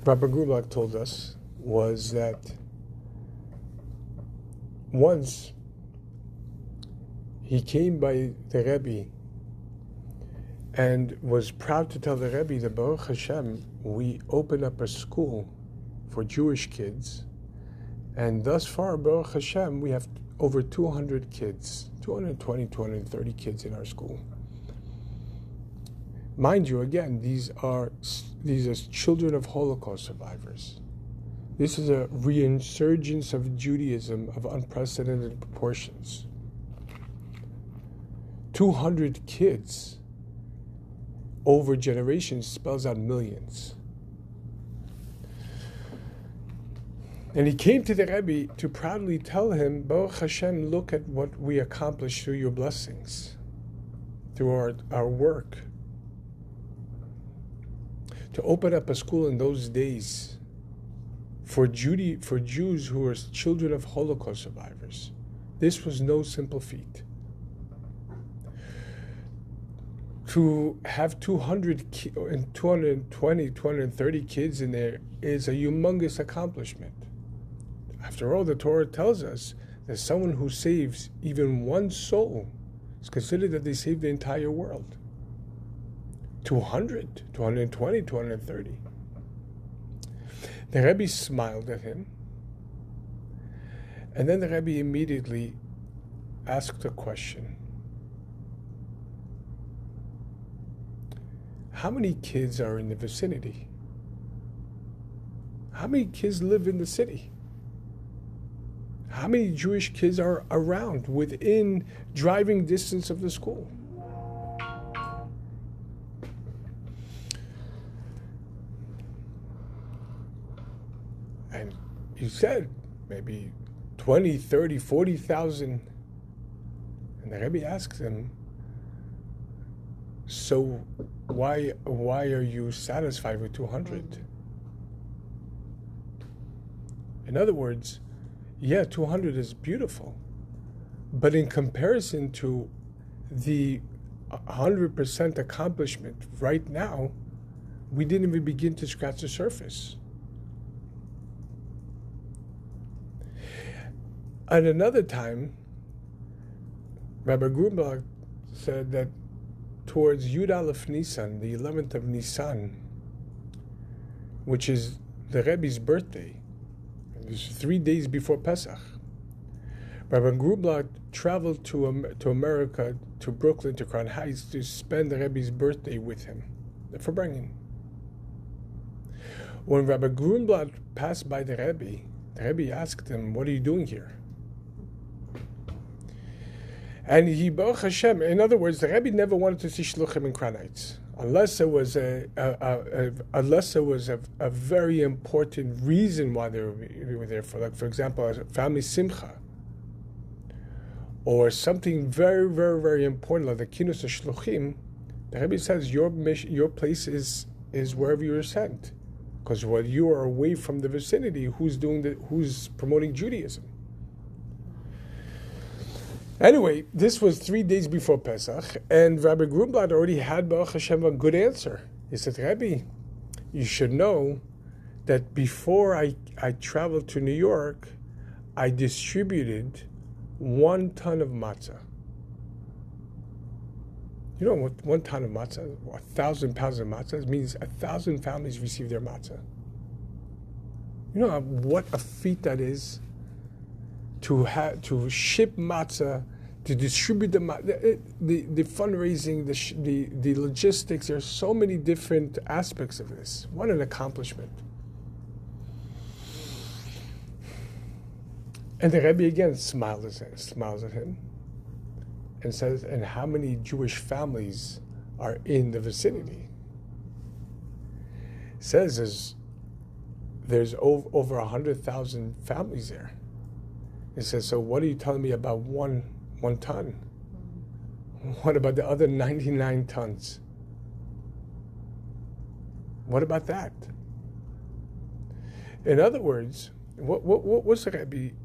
Rabbi Grubach told us was that once he came by the Rebbe and was proud to tell the Rebbe that Baruch Hashem, we opened up a school for Jewish kids, and thus far, Baruch Hashem, we have over 200 kids, 220, 230 kids in our school. Mind you, again, these are children of Holocaust survivors. This is a reinsurgence of Judaism of unprecedented proportions. 200 kids over generations spells out millions. And he came to the Rebbe to proudly tell him, Baruch Hashem, look at what we accomplished through your blessings, through our work. To open up a school in those days for Jews who were children of Holocaust survivors. This was no simple feat. To have 220, 230 kids in there is a humongous accomplishment. After all, the Torah tells us that someone who saves even one soul is considered that they saved the entire world. 200, 220, 230. The Rebbe smiled at him, and then the Rebbe immediately asked a question. How many kids are in the vicinity? How many kids live in the city? How many Jewish kids are around within driving distance of the school? And he said maybe 20, 30, 40,000. And the Rebbe asked him, so why are you satisfied with 200? In other words, yeah, 200 is beautiful, but in comparison to the 100% accomplishment right now, we didn't even begin to scratch the surface. At another time, Rabbi Grubach said that towards Yud Aleph Nisan, the 11th of Nisan, which is the Rebbe's birthday, this is 3 days before Pesach, Rabbi Grubach traveled to America, to Brooklyn, to Crown Heights, to spend the Rebbe's birthday with him, for bringing. When Rabbi Grubach passed by the Rebbe asked him, what are you doing here? And he, Baruch Hashem, in other words, the Rebbe never wanted to see shluchim in Crown Heights, unless there was a very important reason why they were there for, like, for example, a family simcha, or something very, very, very important, like the kinus of shluchim. The Rebbe says your place is wherever you are sent, because while you are away from the vicinity, who's promoting Judaism? Anyway, this was 3 days before Pesach, and Rabbi Grubach already had, Baruch Hashem, a good answer. He said, Rebbe, you should know that before I traveled to New York, I distributed 1 ton of matzah. You know what 1 ton of matzah, 1,000 pounds of matzah, it means 1,000 families receive their matzah. You know what a feat that is? To ship matzah, to distribute the fundraising, the logistics. There are so many different aspects of this. What an accomplishment! And the Rebbe again smiles at him, and says, "And how many Jewish families are in the vicinity?" It says there's over 100,000 families there. He says, so what are you telling me about one ton? What about the other 99 tons? What about that? In other words, what was the Rebbe?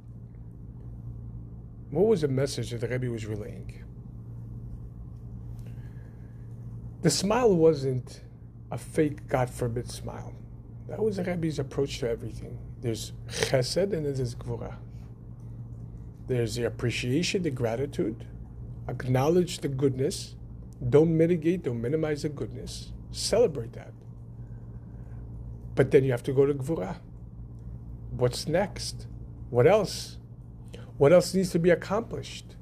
What was the message that the Rebbe was relaying? The smile wasn't a fake, God forbid, smile. That was the Rebbe's approach to everything. There's chesed and there's gvura. There's the appreciation, the gratitude, acknowledge the goodness, don't mitigate, don't minimize the goodness, celebrate that. But then you have to go to gvura. What's next? What else? What else needs to be accomplished?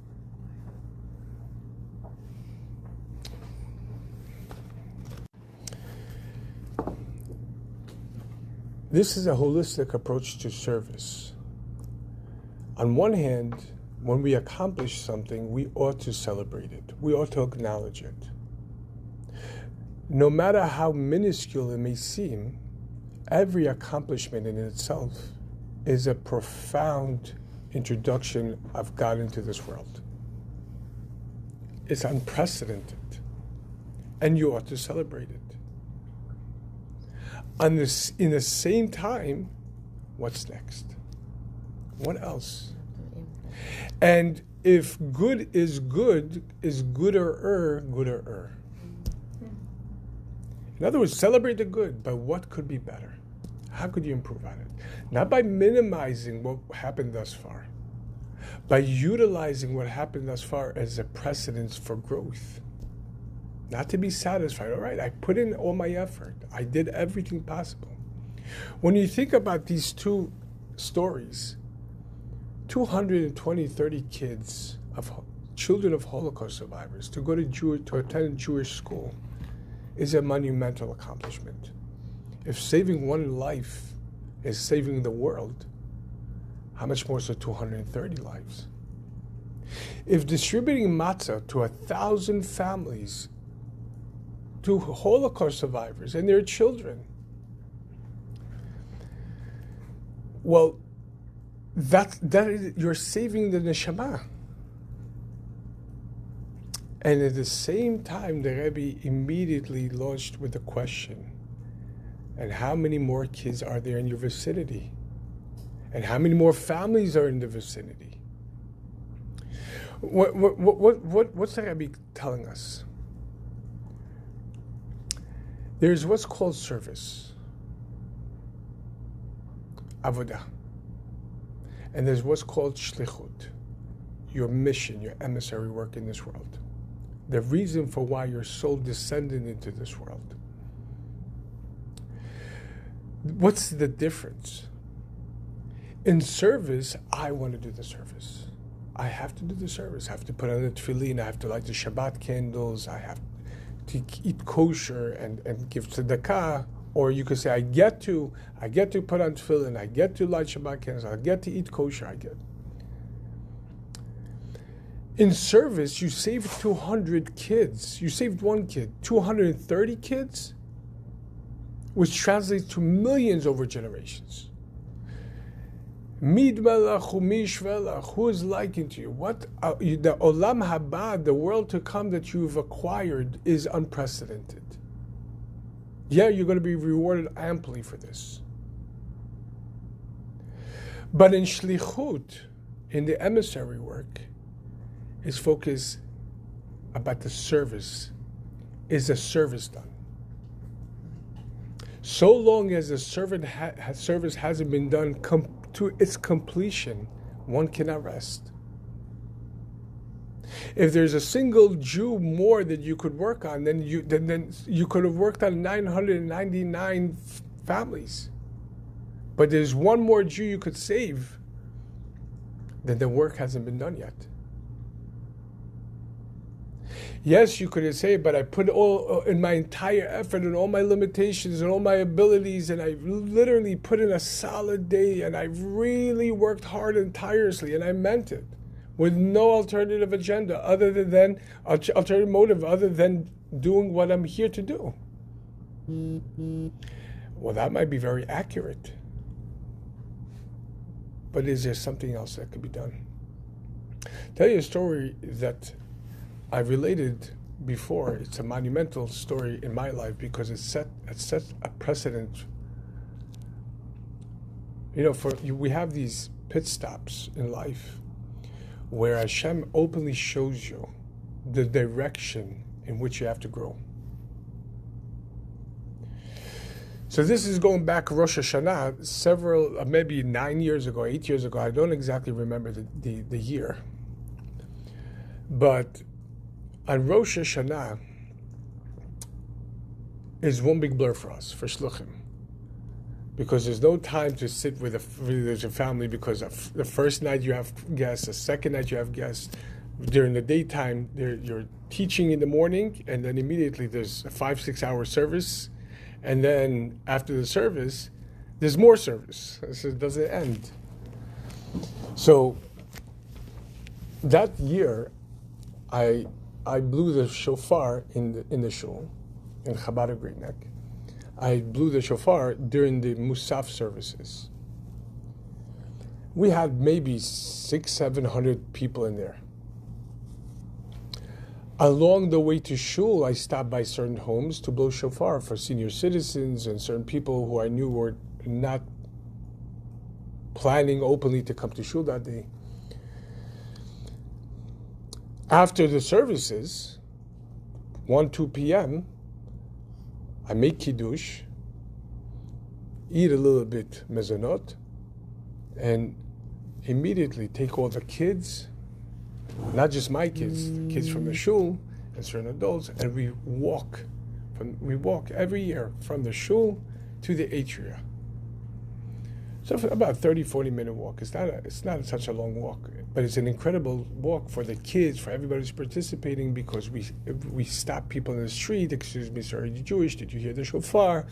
This is a holistic approach to service. On one hand, when we accomplish something, we ought to celebrate it. We ought to acknowledge it. No matter how minuscule it may seem, every accomplishment in itself is a profound introduction of God into this world. It's unprecedented, and you ought to celebrate it. In the same time, what's next? What else? And if good is gooder. In other words, celebrate the good, but what could be better? How could you improve on it? Not by minimizing what happened thus far, by utilizing what happened thus far as a precedence for growth. Not to be satisfied. All right, I put in all my effort. I did everything possible. When you think about these two stories, 30 kids, children of Holocaust survivors, to attend Jewish school is a monumental accomplishment. If saving one life is saving the world, how much more so 230 lives? If distributing matzah to 1,000 families, to Holocaust survivors and their children, well, that is, you're saving the neshama. And at the same time, the Rebbe immediately launched with the question, and how many more kids are there in your vicinity? And how many more families are in the vicinity? What's the Rebbe telling us? There's what's called service, avodah. And there's what's called shlichut, your mission, your emissary work in this world. The reason for why your soul descended into this world. What's the difference? In service, I want to do the service. I have to do the service. I have to put on the tefillin. I have to light the Shabbat candles. I have to eat kosher and give tzedakah. Or you could say, I get to put on tefillin. I get to light Shabbat candles. I get to eat kosher. In service, you saved 200 kids. You saved one kid. 230 kids, which translates to millions over generations. Mid melach umish velach, who is likened to you? What the olam haba, the world to come that you've acquired, is unprecedented. Yeah, you're going to be rewarded amply for this. But in shlichut, in the emissary work, is focus about the service. Is the service done? So long as the service hasn't been done to its completion, one cannot rest. If there's a single Jew more that you could work on, then you could have worked on 999 families. But there's one more Jew you could save, then the work hasn't been done yet. Yes, you could say, but I put all in my entire effort and all my limitations and all my abilities, and I literally put in a solid day, and I really worked hard and tirelessly, and I meant it, with no alternative agenda alternative motive other than doing what I'm here to do. Well, that might be very accurate. But is there something else that could be done? I'll tell you a story that I've related before. It's a monumental story in my life because it sets a precedent. We have these pit stops in life where Hashem openly shows you the direction in which you have to grow. So this is going back Rosh Hashanah, several, maybe 9 years ago, 8 years ago. I don't exactly remember the year. But on Rosh Hashanah is one big blur for us, for Shluchim. Because there's no time to sit with a family, because the first night you have guests, the second night you have guests. During the daytime, you're teaching in the morning, and then immediately there's a 5-6 hour service. And then after the service, there's more service. So it doesn't end. So that year, I blew the shofar in the shul, in Chabad of Great Neck. I blew the shofar during the Musaf services. We had maybe 600-700 people in there. Along the way to shul, I stopped by certain homes to blow shofar for senior citizens and certain people who I knew were not planning openly to come to shul that day. After the services, 1-2 p.m., I make kiddush, eat a little bit mezonot, and immediately take all the kids, not just my kids, the kids from the shul and certain adults, and we walk every year from the shul to the atria. So for about 30-40 minute walk. It's not such a long walk, but it's an incredible walk for the kids, for everybody who's participating, because we stop people in the street. Excuse me, sir, are you Jewish? Did you hear the shofar?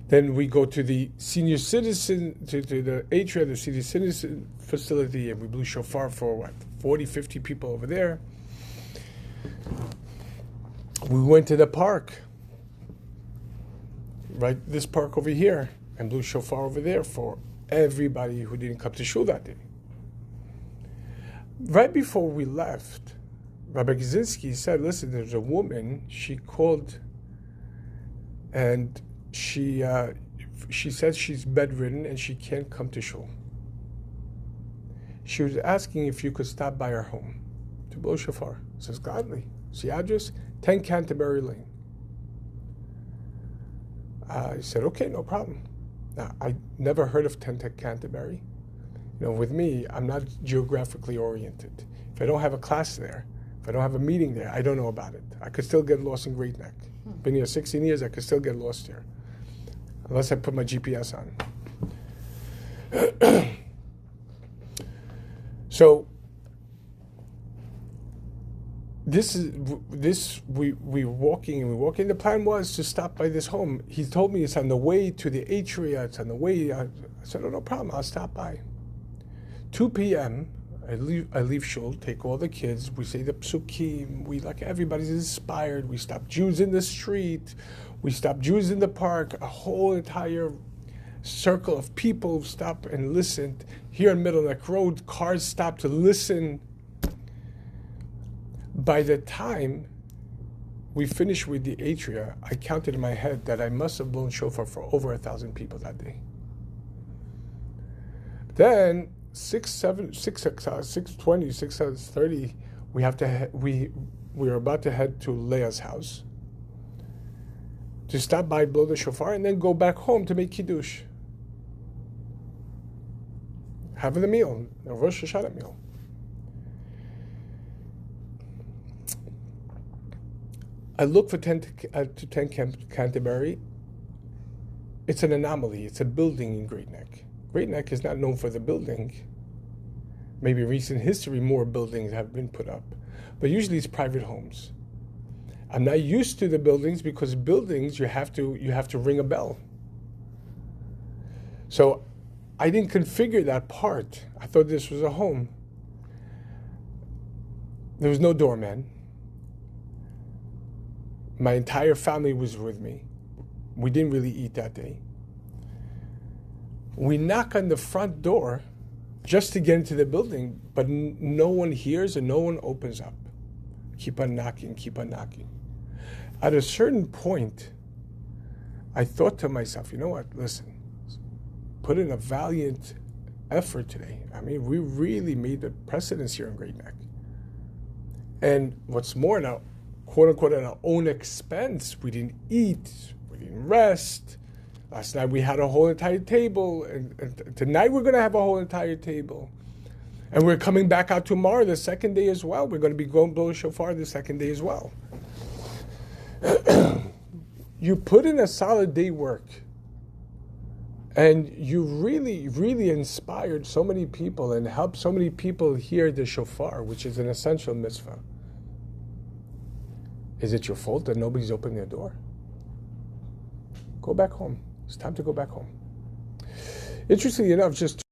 Then we go to the senior citizen, to the atria, the senior citizen facility, and we blew shofar for 40, 50 people over there. We went to the park, right, this park over here, and blew shofar over there for everybody who didn't come to shul that day. Right before we left, Rabbi Kaczynski said, listen, there's a woman, she called, and she said she's bedridden and she can't come to shul. She was asking if you could stop by her home to blow shofar. Says, gladly. See address? 10 Canterbury Lane. I said, okay, no problem. Now, I never heard of 10 Canterbury. With me, I'm not geographically oriented. If I don't have a class there, if I don't have a meeting there, I don't know about it. I could still get lost in Great Neck. Been here 16 years, I could still get lost here. Unless I put my GPS on. So we're walking. The plan was to stop by this home. He told me it's on the way to the atria. It's on the way. I said, oh, no problem. I'll stop by. 2 p.m. I leave shul, take all the kids. We say the psukim. Everybody's inspired. We stop Jews in the street. We stop Jews in the park. A whole entire circle of people stop and listen. Here in Middle Neck Road, cars stop to listen. By the time we finished with the atria, I counted in my head that I must have blown shofar for over 1,000 people that day. Then 6:20, 6:30, we were about to head to Leah's house to stop by, blow the shofar, and then go back home to make kiddush. Have the meal, a Rosh Hashanah meal. I look for 10 Canterbury. It's an anomaly. It's a building in Great Neck. Great Neck is not known for the building. Maybe in recent history, more buildings have been put up. But usually it's private homes. I'm not used to the buildings, because buildings, you have to ring a bell. So I didn't configure that part. I thought this was a home. There was no doorman. My entire family was with me. We didn't really eat that day. We knock on the front door just to get into the building, but no one hears and no one opens up. Keep on knocking. At a certain point, I thought to myself, you know what, listen, put in a valiant effort today. I mean, we really made the precedence here in Great Neck. And what's more, now, quote unquote, at our own expense, we didn't eat, we didn't rest. Last night we had a whole entire table, and tonight we're going to have a whole entire table. And we're coming back out tomorrow, the second day as well. We're going to be going blow shofar the second day as well. You put in a solid day work, and you really, really inspired so many people and helped so many people hear the shofar, which is an essential mitzvah. Is it your fault that nobody's opening their door? Go back home. It's time to go back home. Interestingly enough, just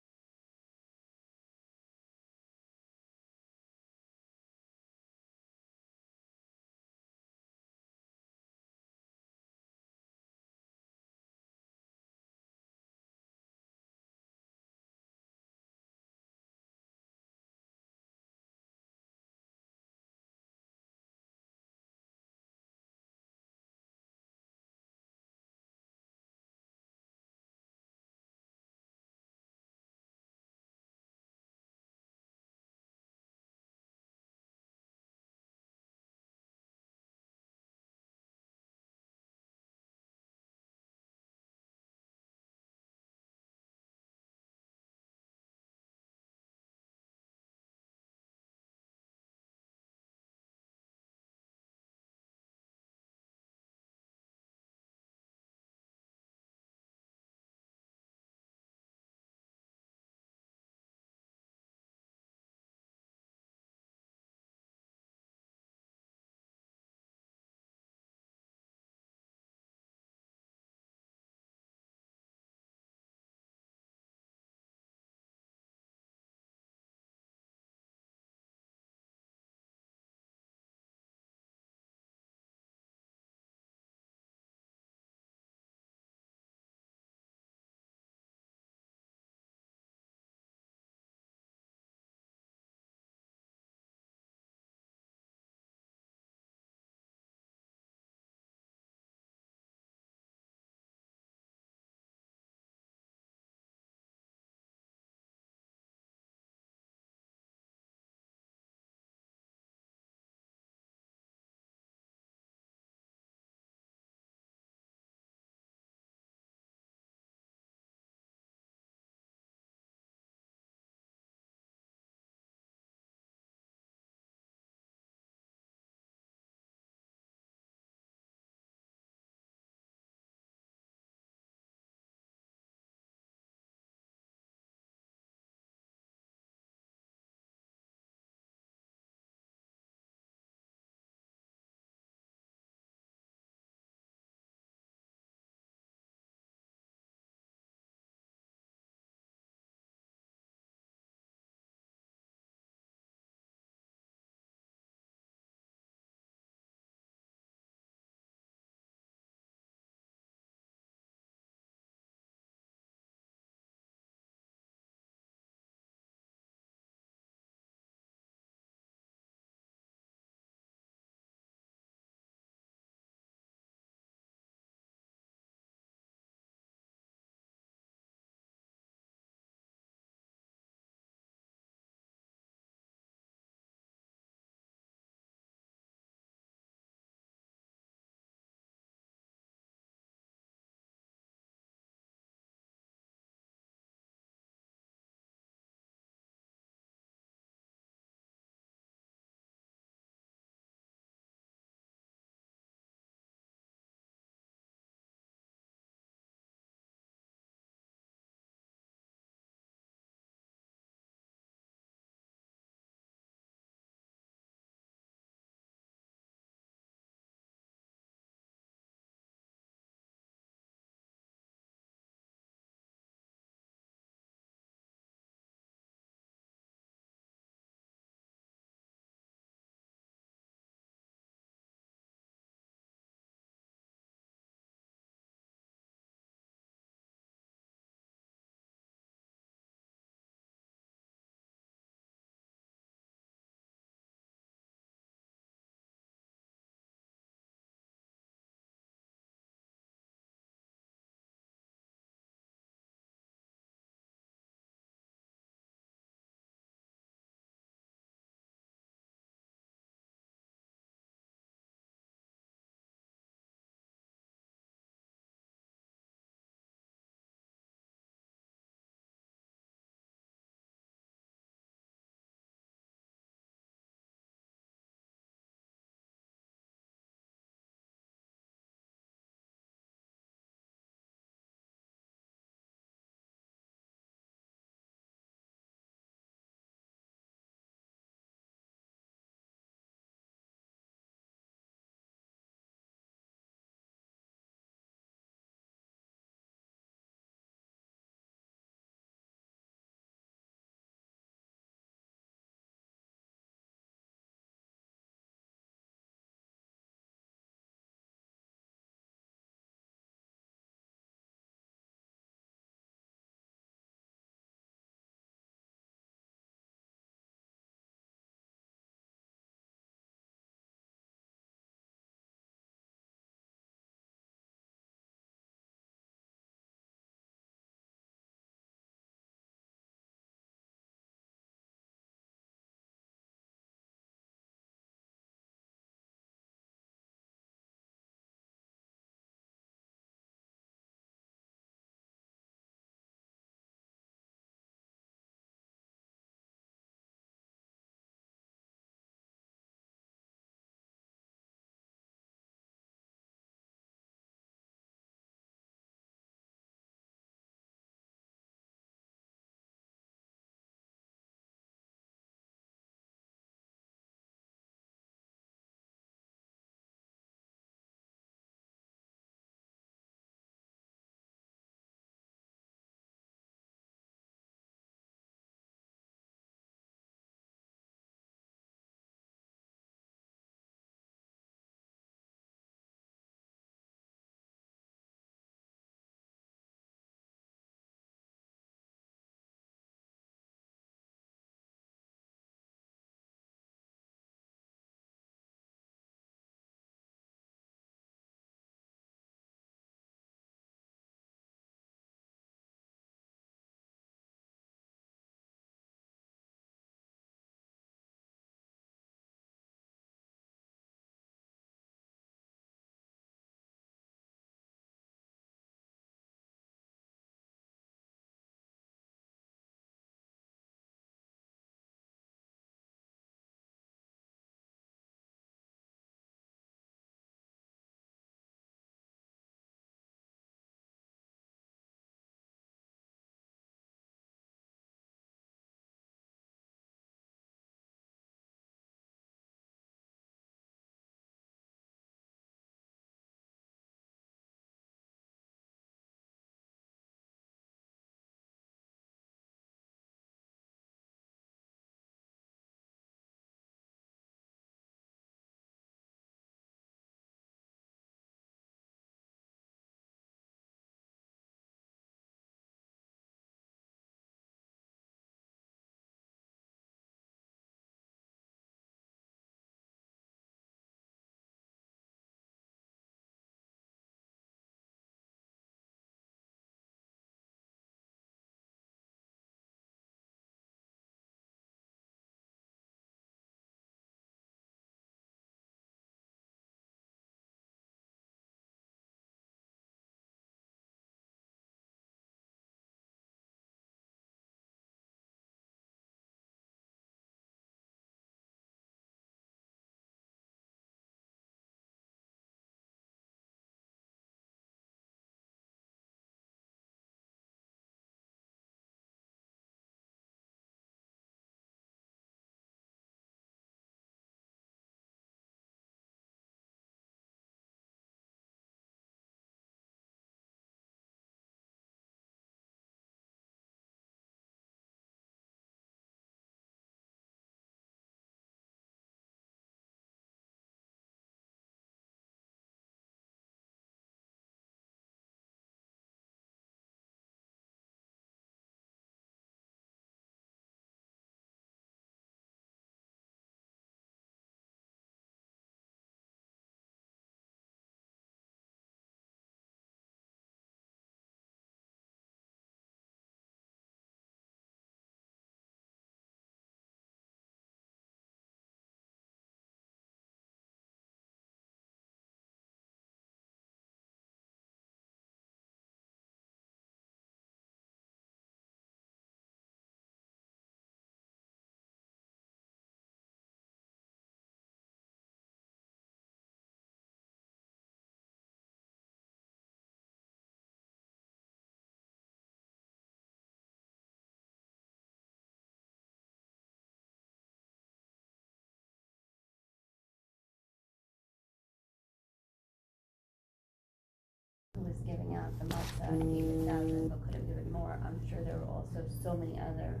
out the matzah and gave 1,000, but could have given more. I'm sure there were also so many other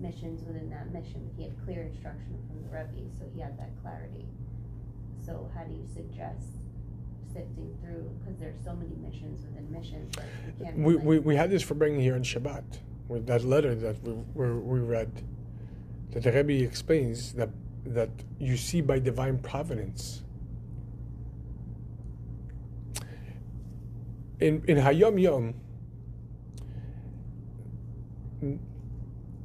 missions within that mission. He had clear instruction from the Rebbe, so he had that clarity. So how do you suggest sifting through, because there's so many missions within missions that you can't we had this for bringing here on Shabbat, with that letter that we read, that the Rebbe explains that you see by divine providence. In Hayom Yom,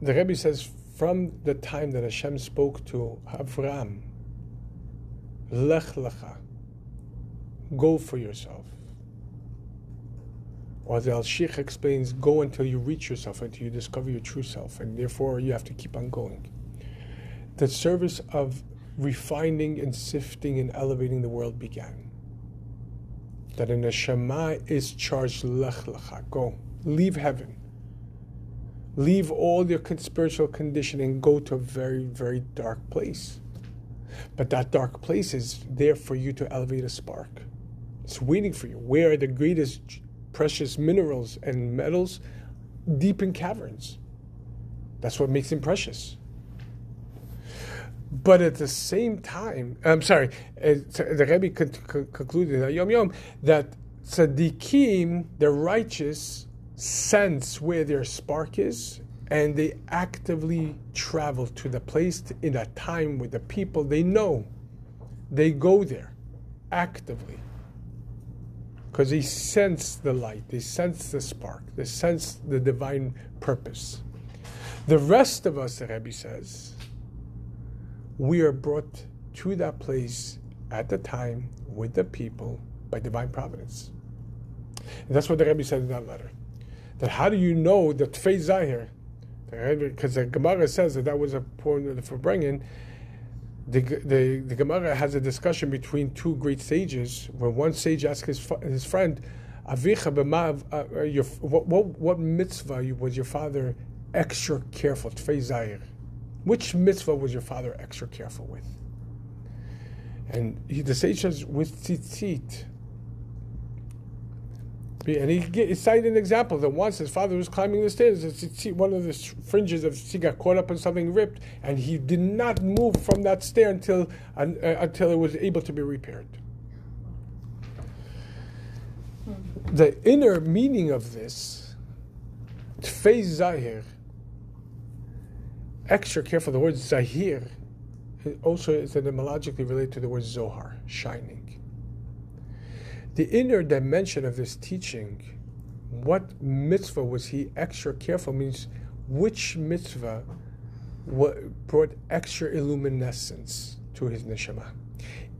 the Rebbe says, from the time that Hashem spoke to Avraham, Lech Lecha, go for yourself. Or the Al-Sheikh explains, go until you reach yourself, until you discover your true self, and therefore you have to keep on going. The service of refining and sifting and elevating the world began. That a neshama is charged, Lech Lecha, go, leave heaven. Leave all your spiritual conditioning, go to a very, very dark place. But that dark place is there for you to elevate a spark. It's waiting for you. Where are the greatest precious minerals and metals? Deep in caverns. That's what makes them precious. But at the same time, the Rebbe concluded in Yom Yom that tzaddikim, the righteous, sense where their spark is, and they actively travel to the place in that time with the people they know. They go there actively because they sense the light, they sense the spark, they sense the divine purpose. The rest of us, the Rebbe says, we are brought to that place at the time with the people by divine providence. And that's what the Rebbe said in that letter. That how do you know that Tfei Zahir? Because the Gemara says that was a point for bringing. The Gemara has a discussion between two great sages, where one sage asks his friend, Avicha what mitzvah was your father extra careful? Tfei Zahir. Which mitzvah was your father extra careful with? And the sage says, with tzitzit. And he cited an example that once his father was climbing the stairs, one of the fringes of he got caught up in something ripped, and he did not move from that stair until it was able to be repaired. The inner meaning of this, Tfei Zahir, extra careful, the word Zahir also is etymologically related to the word Zohar, shining. The inner dimension of this teaching, what mitzvah was he extra careful, means which mitzvah brought extra illuminescence to his neshama.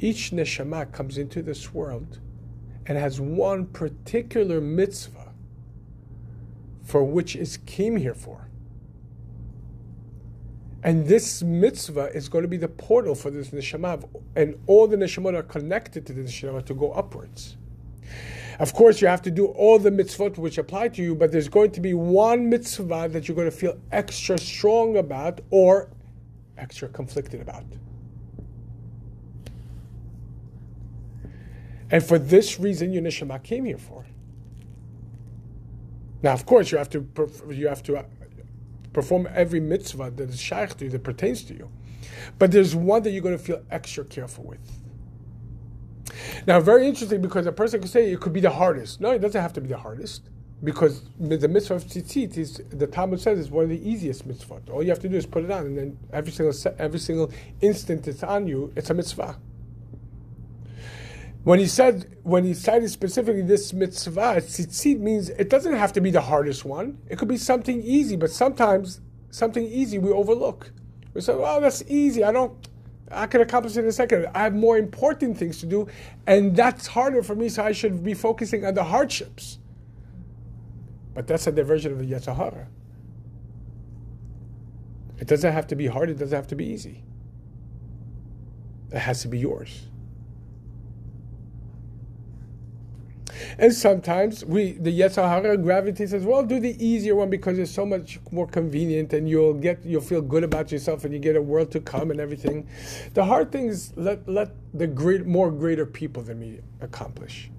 Each neshama comes into this world and has one particular mitzvah for which it came here for. And this mitzvah is going to be the portal for this neshama, and all the neshamot are connected to the neshama to go upwards. Of course, you have to do all the mitzvot which apply to you, but there's going to be one mitzvah that you're going to feel extra strong about or extra conflicted about. And for this reason, your neshama came here for. Now, of course, you have to perform every mitzvah that is shaykh to you, that pertains to you. But there's one that you're going to feel extra careful with. Now, very interesting, because a person could say it could be the hardest. No, it doesn't have to be the hardest, because the mitzvah of tzitzit is, the Talmud says, is one of the easiest mitzvot. All you have to do is put it on, and then every single instant it's on you, it's a mitzvah. When he cited specifically this mitzvah, tzitzit means it doesn't have to be the hardest one. It could be something easy, but sometimes something easy we overlook. We say, "Oh, that's easy. I can accomplish it in a second. I have more important things to do, and that's harder for me, so I should be focusing on the hardships." But that's a diversion of the Yetzer Hara. It doesn't have to be hard. It doesn't have to be easy. It has to be yours. And sometimes the Yetzer Hara gravitates as well. Do the easier one because it's so much more convenient, and you'll feel good about yourself, and you get a world to come and everything. The hard thing is let the greater people than me accomplish.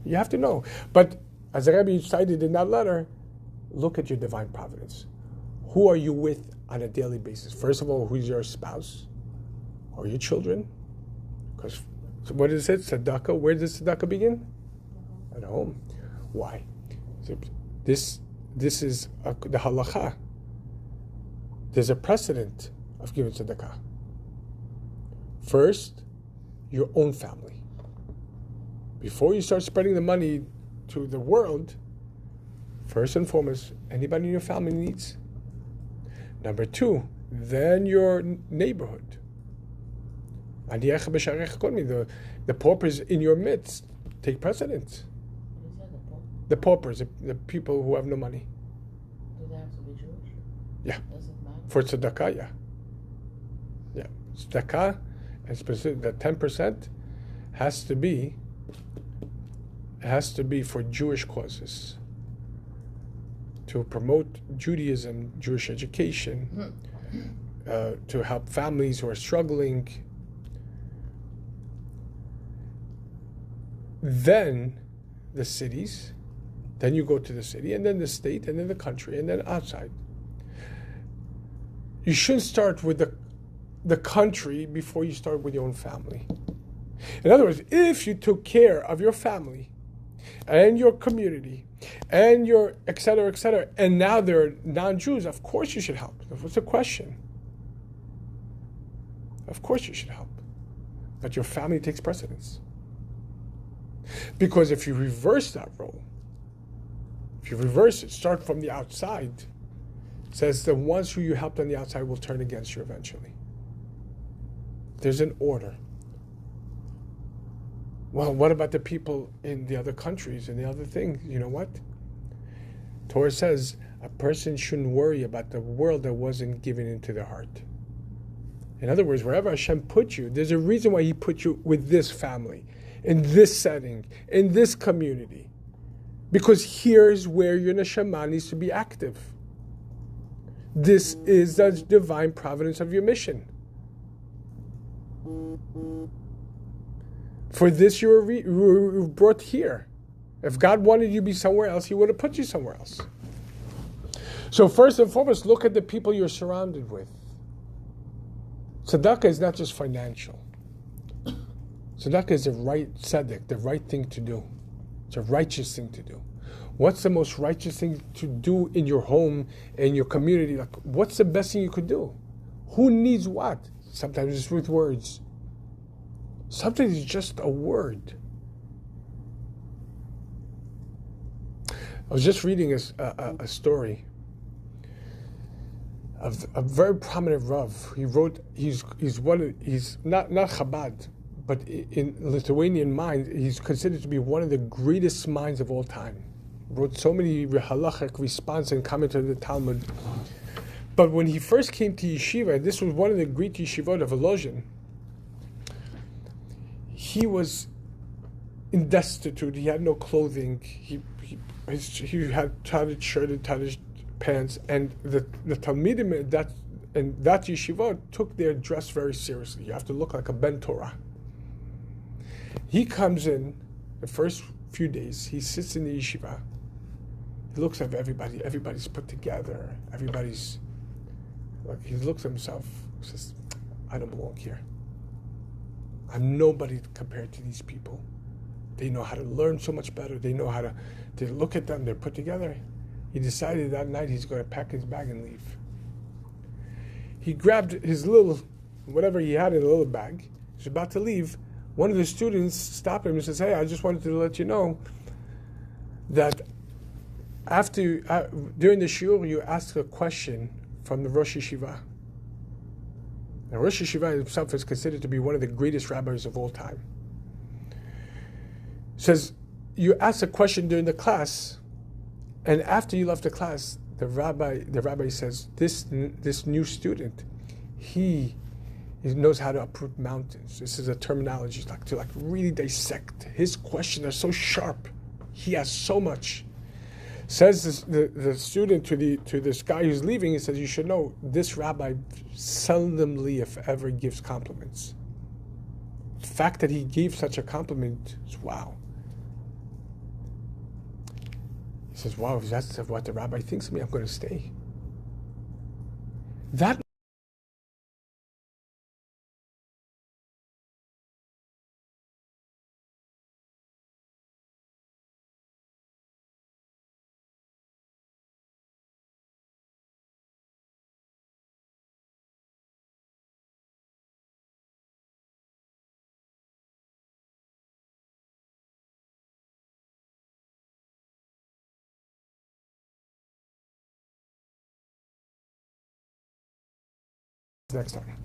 You have to know. But as the Rebbe cited in that letter, look at your divine providence. Who are you with on a daily basis? First of all, who's your spouse or your children? Because what is it? Tzedakah. Where does tzedakah begin? At home. Why? This is the halacha. There's a precedent of giving tzedakah. First, your own family. Before you start spreading the money to the world, first and foremost, anybody in your family needs. Number two, then your neighborhood. The paupers in your midst take precedence. The paupers, the people who have no money. Do they have to be Jewish? Yeah. Does it matter? For tzedakah, yeah. Yeah. Tzedakah, and specific, the 10% has to be for Jewish causes. To promote Judaism, Jewish education, to help families who are struggling. Then the cities, then you go to the city, and then the state, and then the country, and then outside. You shouldn't start with the country before you start with your own family. In other words, if you took care of your family and your community and your et cetera, and now they're non-Jews, of course you should help. What's the question? Of course you should help. But your family takes precedence. Because if you reverse that role, if you reverse it, start from the outside, it says the ones who you helped on the outside will turn against you eventually. There's an order. Well, what about the people in the other countries and the other things? You know what? Torah says a person shouldn't worry about the world that wasn't given into their heart. In other words, wherever Hashem put you, there's a reason why He put you with this family, in this setting, in this community. Because here's where your neshama needs to be active. This is the divine providence of your mission. For this you were brought here. If God wanted you to be somewhere else, He would have put you somewhere else. So first and foremost, look at the people you're surrounded with. Tzedakah is not just financial. Tzedakah is the right tzedek, the right thing to do. It's a righteous thing to do. What's the most righteous thing to do in your home, in your community? Like, what's the best thing you could do? Who needs what? Sometimes it's with words. Sometimes it's just a word. I was just reading a story of a very prominent Rav. He wrote. He's not Chabad, but in Lithuanian mind, he's considered to be one of the greatest minds of all time. Wrote so many halachic response and comment on the Talmud. But when he first came to yeshiva, this was one of the great yeshivot of Volozhin, he was destitute. He had no clothing. He had tattered shirt and tattered pants, and the Talmidim in that yeshiva took their dress very seriously. You have to look like a Ben Torah. He comes in the first few days. He sits in the yeshiva. He looks at everybody. Everybody's put together. Everybody's like, he looks at himself. He says, "I don't belong here. I'm nobody compared to these people. They know how to learn so much better. They know how to look at them. They're put together." He decided that night he's going to pack his bag and leave. He grabbed his little, whatever he had in a little bag. He's about to leave. One of the students stopped him and says, "Hey, I just wanted to let you know that during the shiur, you asked a question from the Rosh Yeshiva." Now, Rosh Yeshiva himself is considered to be one of the greatest rabbis of all time. Says, you asked a question during the class, and after you left the class, the rabbi says, this new student, he knows how to uproot mountains. This is a terminology to really dissect. His questions are so sharp. He has so much. Says the student to this guy who's leaving, he says, "You should know, this rabbi seldomly, if ever, gives compliments. The fact that he gave such a compliment is wow." He says, wow, if that's what the rabbi thinks of me, I'm going to stay. That next time.